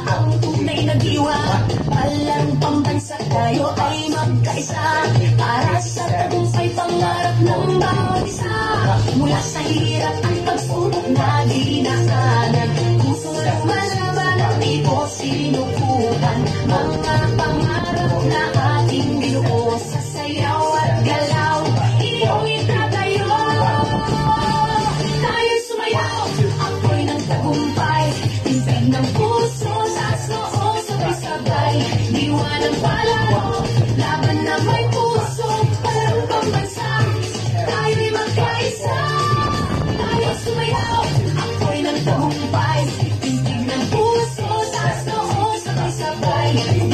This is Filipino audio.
ang tunay na diwa. Palang pambansa tayo ay magkaisa para sa tagumpay pangarap ng bawat isa. Mula sa hirap at pagsubok na dinaanan, puso lumalaban at di ko sinukupan. Mga pangarap na ating binuo sa sayaw at galaw, iyong itatayo. Tayo'y sumayaw, ako'y ng tagumpay, timpig ng puso sa noo, sabay-sabay. Diwa ng palaro, laban na may puso, parang pambansa, tayo'y magkaisa. Tayo'y sumayaw, ako'y ng tagumpay, timpig ng puso sa noo, sabay-sabay.